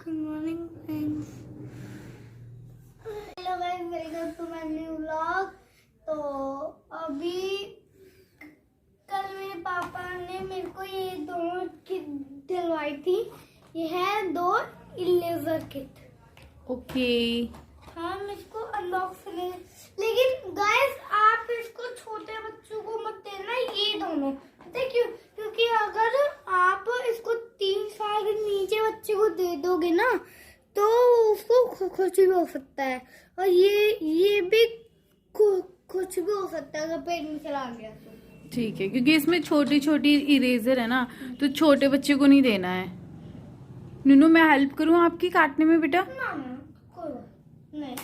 Good morning friends, hello guys, welcome to my new vlog. तो अभी कल मेरे पापा ने मेरे को ये दोनों किट दिलवाई थी। ये है 2 इलेवर किट। ओके हम इसको अनबॉक्स करेंगे, लेकिन गाइस आप इसको छोटे बच्चों को मत देना ये दोनों। पता है क्यों? क्योंकि अगर आप इसको 3 साल के नीचे बच्चे को दे दोगे ना तो उसको कुछ भी हो सकता है, और ये भी कुछ भी हो सकता है अगर पेट में चला गया तो। ठीक है, क्योंकि इसमें छोटी छोटी इरेजर है ना, तो छोटे बच्चे को नहीं देना है। नुनू मैं हेल्प करूँ आपकी काटने में बेटा? ना कोई बात नहीं।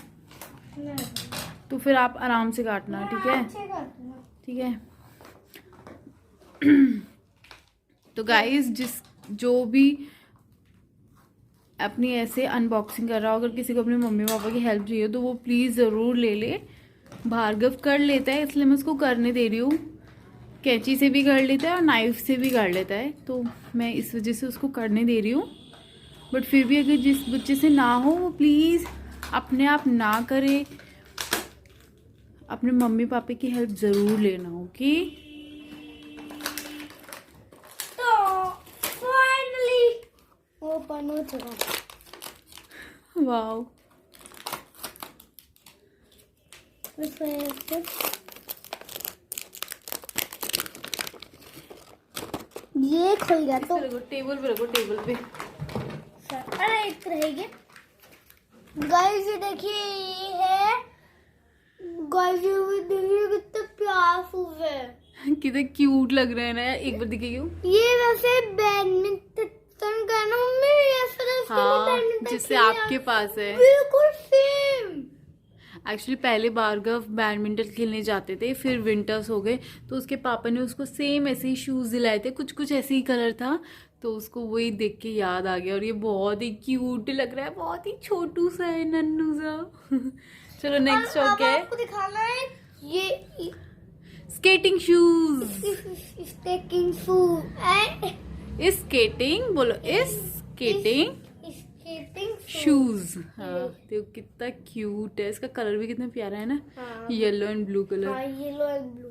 तो फिर आप आराम से काटना, ठीक है? अच्छे करते हैं। ठीक है। तो गाइस जो भी अपनी ऐसे अनबॉक्सिंग कर रहा हो, अगर किसी को अपने मम्मी पापा की हेल्प चाहिए तो वो प्लीज़ ज़रूर ले ले। भार्गव कर लेता है इसलिए मैं उसको करने दे रही हूँ। कैंची से भी कर लेता है और नाइफ से भी कर लेता है, तो मैं इस वजह से उसको करने दे रही हूँ। बट फिर भी अगर जिस बच्चे से ना हो वो प्लीज़ अपने आप ना करे, अपने मम्मी पापा की हेल्प ज़रूर लेना, ओके? तो फाइनली ओपन हो चुका। वाओ, ये खुल गया तो टेबल पे रखो, टेबल पे। अरे एक रहेगी। गाइस ये देखिए, ये है गाइस, ये देखिए कितना प्यारा फूल है, कितने क्यूट लग रहे हैं ना। एक बार दिखाइए। ये वैसे बैडमिंटन का ना मम्मी, ऐसा हाँ, जिससे आपके पास है बिल्कुल सेम। एक्चुअली पहले भार्गव बैडमिंटन खेलने जाते थे, फिर विंटर्स हो गए तो उसके पापा ने उसको सेम ऐसे ही शूज दिलाए थे, कुछ कुछ ऐसे ही कलर था, तो उसको वही देख के याद आ गया। और ये बहुत ही क्यूट लग रहा है, बहुत ही छोटू सा है, नन्नू सा। चलो नेक्स्ट शॉट क्या है? आपको दिखाना है ये skating shoes. Skating shoes, skating बोलो, स्केटिंग स्केटिंग शूज। हाँ, देखो कितना क्यूट है, इसका कलर भी कितना प्यारा है ना, येलो एंड ब्लू कलर। हाँ, येलो एंड ब्लू।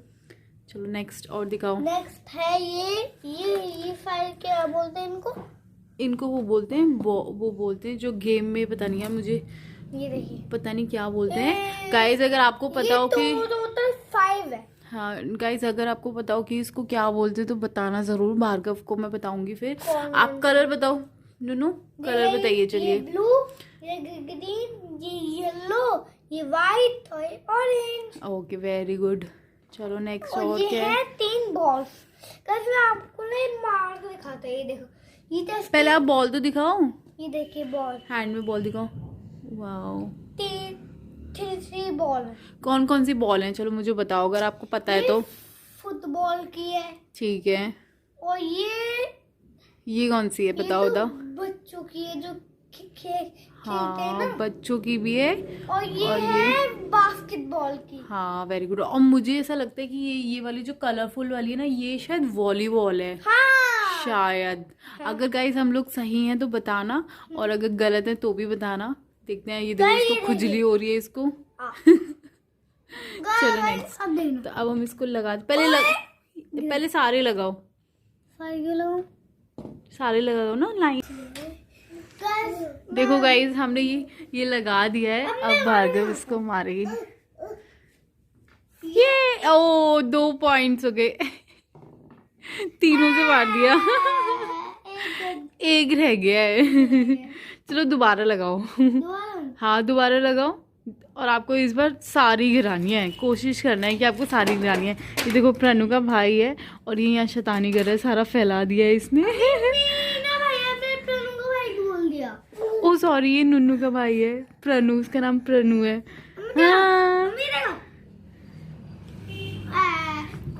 चलो नेक्स्ट और दिखाओ। नेक्स्ट है ये फाइल क्या बोलते हैं इनको? इनको वो बोलते हैं, वो बोलते हैं जो गेम में, पता नहीं है मुझे, ये देखिए पता नहीं क्या बोलते हैं। गाइस अगर आपको पता हो कि टोटल 5 है। हाँ गाइस, अगर आपको पता हो कि इसको क्या बोलते हैं तो बताना जरूर, भार्गव को मैं बताऊंगी। फिर आप कलर बताओ नुनू, कलर बताइए। चलिए, ये ब्लू, ये ग्रीन, ये येलो, ये व्हाइट और ऑरेंज। Okay very good. चलो नेक्स्ट और और ये क्या है है? 3 बॉल्स। गाइस मैं आपको ना मार के दिखाता है, ये देखो, ये तो पहले आप बॉल तो दिखाओ, ये देखिए बॉल, हैंड में बॉल दिखाओ। वाओ, 3 बॉल है। कौन कौन सी बॉल हैं? चलो मुझे बताओ अगर आपको पता है तो। फुटबॉल की है, ठीक है, और ये कौन सी है बताओ तो दा। बच्चों की है जो खेलते हैं हाँ, ना, बच्चों की भी है। और ये और है बास्केटबॉल की। हाँ वेरी गुड। और मुझे ऐसा लगता है कि ये वाली जो कलरफुल वाली है ना, ये शायद वॉलीबॉल है। हाँ शायद। अगर गाइस हम लोग सही हैं तो बताना, और अगर गलत है तो भी बताना। देखते हैं। ये देखो, इसको खुजली हो रही है इसको। चलो नेक्स्ट। अब देखना, तो अब हम इसको लगा, पहले सारे लगाओ, सारे लगा दो ना लाइन। देखो गाइस, हमने ये लगा दिया है। अब भार्गव इसको मारेगी। ये 2 पॉइंट्स हो गए। तीनों से मार दिया। एक रह गया है। चलो दोबारा लगाओ। हाँ दोबारा लगाओ, और आपको इस बार सारी गिरानी है। कोशिश करना है कि आपको सारी गिरानी है। ये देखो प्रणु का भाई है, और ये यहाँ शैतानी कर रहा है, सारा फैला दिया है इसने। ओ सॉरी, ये नुन्नू का भाई है, प्रणु, उसका नाम प्रणु है। हाँ,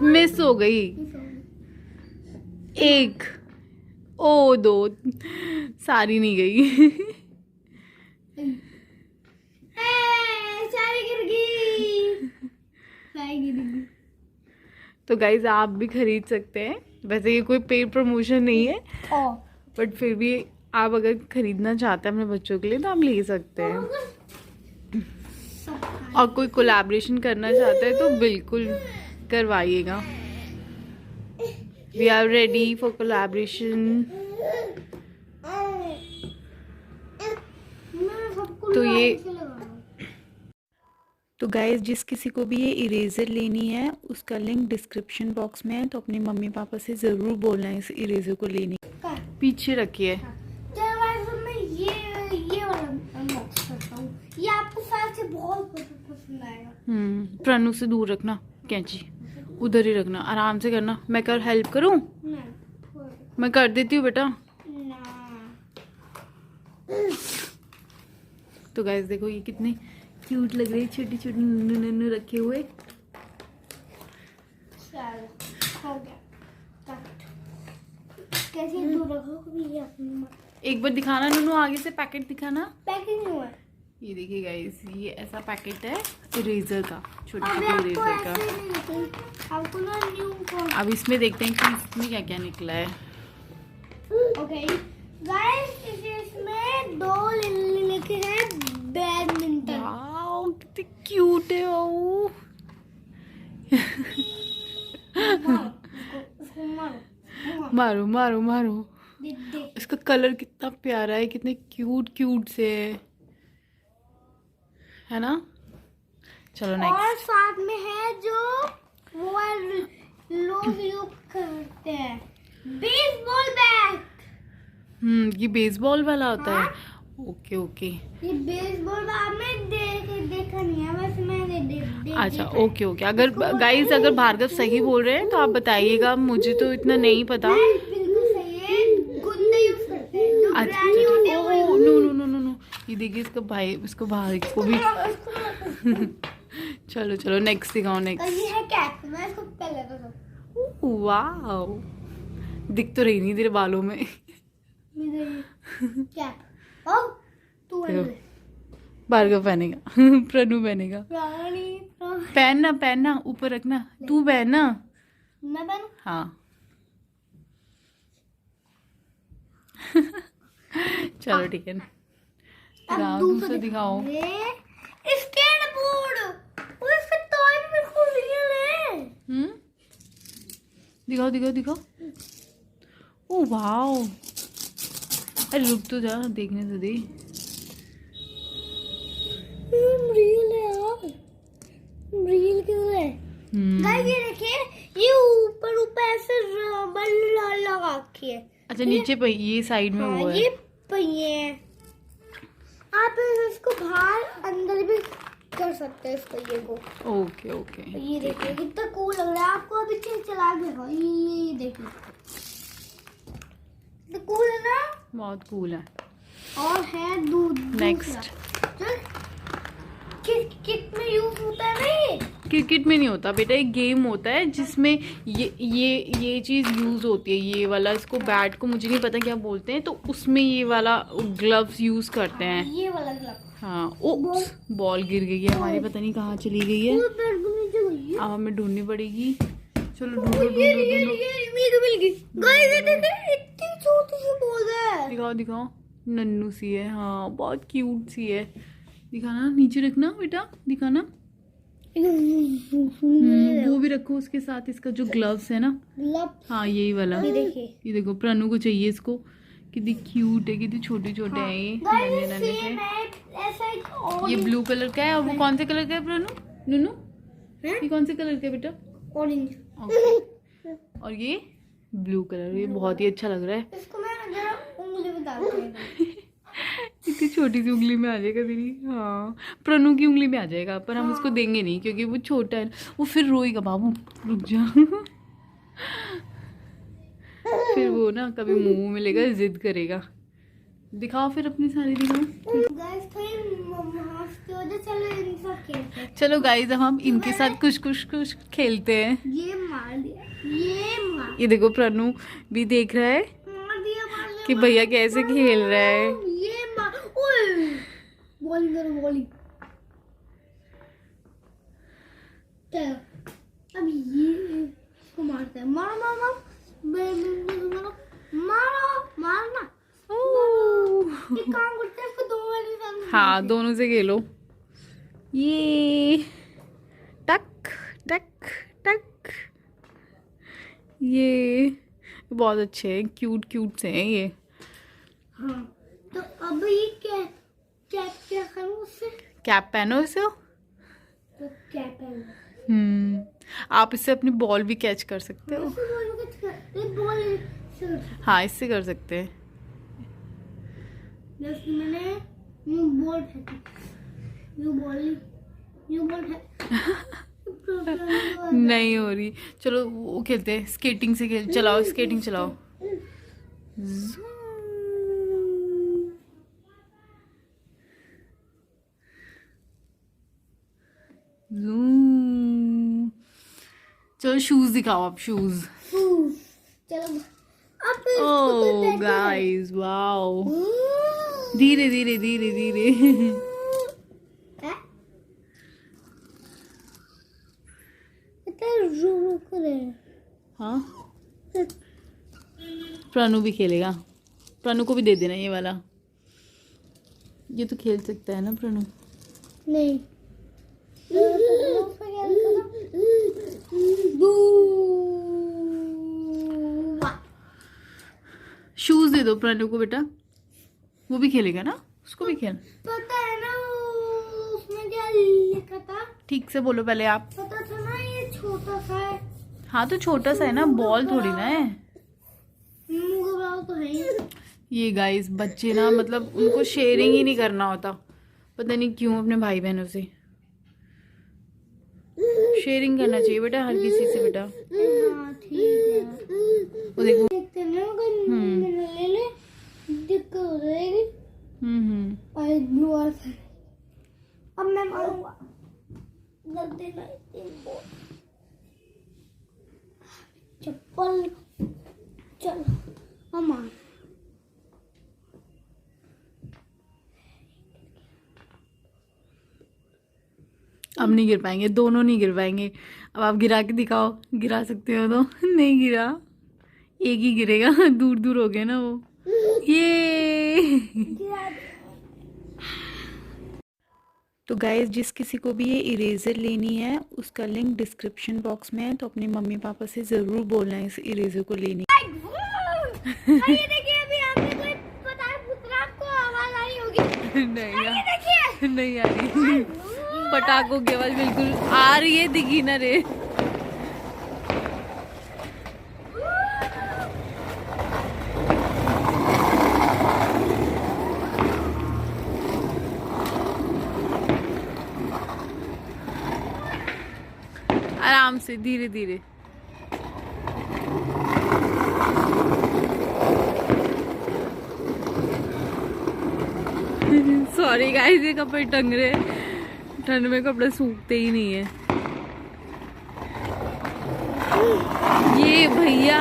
मिस हो गई। 1 ओ 2 सारी नहीं गई। तो गाइज आप भी खरीद सकते हैं। वैसे ये कोई पेड प्रमोशन नहीं है, बट फिर भी आप अगर खरीदना चाहते हैं अपने बच्चों के लिए तो आप ले सकते हैं, और कोई कोलैबोरेशन करना चाहता है तो बिल्कुल करवाइएगा। We are ready for collaboration. तो ये तो गाइस, जिस किसी को भी ये इरेज़र लेनी है उसका लिंक डिस्क्रिप्शन बॉक्स में है, तो अपने मम्मी पापा से ज़रूर बोलना है इस इरेज़र को लेने। पीछे रखिए। मैं ये वाला अनबॉक्स करता हूँ, ये आपको शायद से बहुत पसंद आएगा। प्रणु से दूर रखना कैंची, उधर ही रखना, आराम से करना। मैं कर हेल्प करूँ? मैं कर देती हूँ बेटा। तो गाइस देखो ये कितने क्यूट लग रहे हैं, छोटी छोटी नन्नू नन्नू रखे हुए। हो गया। कैसे दूर रखो? एक बार दिखाना नन्नू, आगे से पैकेट दिखाना। पैकिंग हुआ। ये देखिए गाइस, ये ऐसा पैकेट है इरेजर का, छोटे छोटे इरेजर का। आपको ना न्यू। अब इसमें देखते हैं कि इसमें क्या क्या निकला है। ओके गाइस, इसमें 2 लिखे हैं बैडमिंटन। वाओ कितने क्यूट है वो। मारो मारो मारो। इसका कलर कितना प्यारा है, कितने क्यूट क्यूट से है ना। चलो नेक्स्ट। और साथ में है जो वो लोग यूज करते हैं, बेसबॉल बैट। ये बेसबॉल वाला होता है। Okay okay. ये बेसबॉल बैट में देखा नहीं है, बस मैंने देख अच्छा ओके ओके। अगर गाइस, अगर भार्गव सही बोल रहे हैं तो आप बताइएगा, मुझे तो इतना नहीं पता। बिल्कुल सही है, गुंडे यूज करते हैं जो अच्छा ग्रैनी होते हैं वो। No no no no no, ये देखिए इसका भाई, इसको भाई को भी। चलो चलो नेक्स्ट दिखाओ नेक्स्ट। ये है कैप, मैं इसको पहले तो वाओ, दिख तो रही नहीं तेरे बालों में। कैप। ओ तू भार्गव पहनेगा, प्रणु पहनेगा। पहनना पहनना, ऊपर रखना, तू पहनना। मैं पहनूं? हाँ। चलो ठीक है, दिखाओ दूसरा दिखाओ। स्केटबोर्ड, और इसका टॉय भी बिल्कुल रियल है। दिखाओ दिखाओ दिखाओ। ओ वाओ, अरे रुक तो जा, देखने तो दे। रियल है यार, रियल क्यों है? गाइस ये देखिए, ये ऊपर ऊपर ऐसे रबर लगा के है। अच्छा नीचे ये साइड में वो है। ये पहिए हैं, आप इसको बाहर अंदर भी कर सकते हैं इस पहिए को। Okay okay. ये देखिए कितना कूल लग रहा है, आपको अभी चला के दिखाओ। ये देखिए कितना कूल है ना, बहुत कूल है। और है दूध। नेक्स्ट। क्रिकेट में यूज होता है ना ये? क्रिकेट में नहीं होता बेटा, एक गेम होता है जिसमें ये चीज यूज होती है, ये वाला। इसको बैट को मुझे नहीं पता क्या बोलते हैं, तो उसमें ये वाला ग्लव्स यूज करते हैं। ये वाला ग्लव। हाँ। ओ बॉल गिर गई है हमारी, पता नहीं कहाँ चली गई है, अब हमें ढूंढनी पड़ेगी। चलो ढूंढो ढूंढो ढूंढो। मेरे मिल गई। गाइस ये देखिए, इतनी छोटी सी बॉल है। दिखाओ दिखाओ, नन्नू सी है। हाँ बहुत क्यूट सी है। दिखाना, नीचे रखना बेटा, दिखाना। वो भी रखो उसके साथ, इसका जो ग्लव्स है ना। ग्लव्स। हाँ यही वाला। ये देखो प्रणु को चाहिए इसको, कितनी क्यूट है, कितनी छोटे छोटे हैं ये, नन्हे नन्हे से। ये ब्लू कलर का है, और वो कौन से कलर का है प्रणु? नन्नू ये कौन से कलर का है बेटा? ऑरेंज। और ये ब्लू कलर, ये बहुत ही अच्छा लग रहा है। इसको मैं जरा उंगली में डालती हूं। इतनी छोटी सी उंगली में आ जाएगा तेरी। हाँ प्रणु की उंगली में आ जाएगा, पर हम उसको देंगे नहीं क्योंकि वो छोटा है, वो फिर रोएगा। बाबू रुक जा। फिर वो ना कभी मुंह में लेगा, जिद करेगा। दिखाओ फिर अपनी सारी, दिखाओ। चलो गाइस, अब हम इनके साथ कुछ खेलते हैं। ये मार दिया, ये देखो प्रणु भी देख रहा है कि भैया कैसे खेल रहा है। ये बॉलिंग करो, बॉलिंग। अब ये इसको मारते हैं। मारो मारो मारो मारो मारना। एक काम करते हैं, इसको दो वाले साथ हाँ दोनों से खेलो। ये टक टक टक, ये बहुत अच्छे हैं, क्यूट क्यूट से हैं ये। हाँ तो अब ये क्या क्या क्या करूँ उससे? कैप पहनो इसे। तो क्या पहनूं? आप इससे अपनी बॉल भी कैच कर सकते हो। इससे बॉल को कर, एक बॉल से हाँ इससे कर सकते हैं। जैसे मैंने यू बॉल फेंकी, यू बॉल नहीं हो रही, चलो वो खेलते हैं, स्केटिंग से खेल, चलाओ स्केटिंग चलाओ। Zoom. चलो शूज दिखाओ आप, शूज। चलो अब ओह गाइस वाओ, धीरे धीरे धीरे धीरे। हाँ प्राणु भी खेलेगा, प्राणु को भी दे देना ये वाला, ये तो खेल सकता है ना प्राणु। नहीं शूज दे दो प्राणु को बेटा, वो भी खेलेगा ना, उसको भी खेल। पता है ना उसमें क्या लिखा था? ठीक से बोलो पहले आप। पता था ना ये छोटा सा है। हाँ तो छोटा सा है ना, बॉल थोड़ी ना है। तो है ये गाइस बच्चे ना, मतलब उनको शेयरिंग ही नहीं करना होता, पता नहीं क्यों अपने भाई बहनों से। शेयरिंग करना चाहिए बेटा हर किसी से बेटा। हाँ ठीक है। वो देखो। देखते हैं ना, अगर ले ले दिक्कत हो जाएगी। और ब्लू और अब मैं मारूंगा गलती नहीं, चप्पल चलो मम्मा। अब नहीं गिर पाएंगे, दोनों नहीं गिर पाएंगे। अब आप गिरा के दिखाओ, गिरा सकते हो तो। नहीं गिरा, एक ही गिरेगा, दूर दूर हो गया ना वो। ये तो गाइस जिस किसी को भी ये इरेजर लेनी है उसका लिंक डिस्क्रिप्शन बॉक्स में है, तो अपने मम्मी पापा से जरूर बोलना है इस इरेजर को लेने। ये देखिए अभी आपने कोई पता है पुत्रा को आवाज आ रही होगी। नहीं आ रही, पटाखों की आवाज बिल्कुल आ रही है, दिखी ना रे। आराम से धीरे धीरे। सॉरी गाइस, ये कपड़े टंग रहे, ठंड में कपड़े सूखते ही नहीं है। ये भैया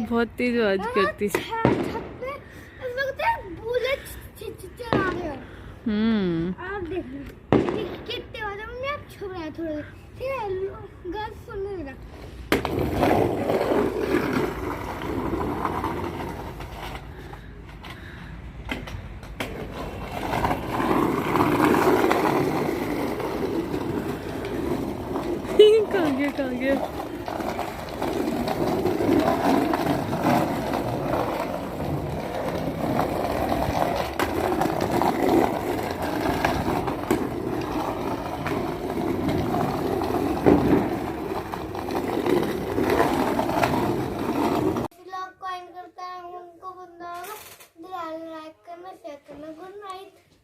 बहुत तेज आवाज करती। आप देख कितने बजे मम्मी आप छुप रहे हैं थोड़े, ठीक है गर्ल सुनने लगा। कहाँ गया उनको बंदा लाइक करना, शेयर करना। Good night.